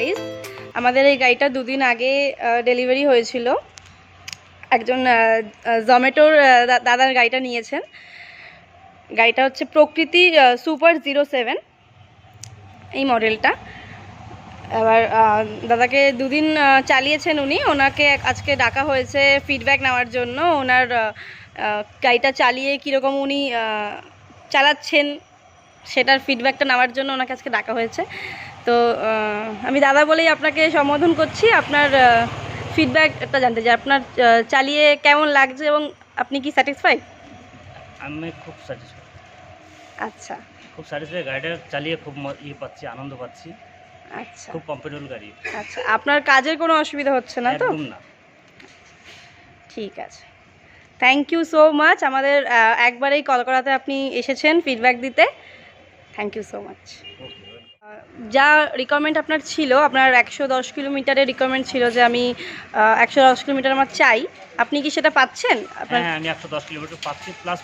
Guys, আমাদের এই গাড়িটা দুদিন আগে ডেলিভারি হয়েছিল। একজন জোম্যাটোর দাদার গাড়িটা নিয়েছেন। গাড়িটা হচ্ছে প্রকৃতি সুপার 07 এই মডেলটা। এবার দাদাকে দুদিন চালিয়েছেন উনি, ওনাকে আজকে ডাকা হয়েছে ফিডব্যাক নেওয়ার জন্য। ওনার গাড়িটা চালিয়ে কীরকম উনি চালাচ্ছেন সেটার ফিডব্যাকটা নেওয়ার জন্য ওনাকে আজকে ডাকা হয়েছে। তো আমি দাদা বলেই আপনাকে সম্বোধন করছি। আপনার ফিডব্যাকটা জানতে চাই, আপনার চালিয়ে কেমন লাগছে এবং আপনি কি স্যাটিসফাইড? আমি খুব স্যাটিসফাইড। আচ্ছা, খুব স্যাটিসফাইড, গাড়িটা চালিয়ে খুব পাচ্ছি, আনন্দ পাচ্ছি। আচ্ছা, খুব কমফোর্টেবল গাড়ি। আচ্ছা, আপনার কাজের কোনো অসুবিধা হচ্ছে না তো? একদম না। ঠিক আছে, থ্যাংক ইউ সো মাচ। আমাদের একবারেই কলকাতাতে আপনি এসেছেন ফিডব্যাক দিতে, থ্যাংক ইউ সো মাচ। যা রিকোয়ারমেন্ট আপনার ছিল, আপনার 110 কিলোমিটারের রিকোয়ারমেন্ট ছিল যে আমি 110 কিলোমিটার আমার চাই, আপনি কি সেটা পাচ্ছেন? আপনার হ্যাঁ, আমি 110 কিলোমিটার পাচ্ছি, প্লাস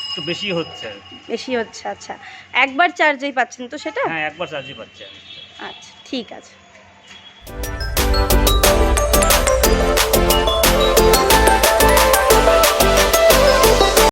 একটু বেশি হচ্ছে। বেশি হচ্ছে? আচ্ছা, একবার চার্জেই পাচ্ছেন তো সেটা? হ্যাঁ, একবার চার্জই পাচ্ছি আমি। আচ্ছা, ঠিক আছে।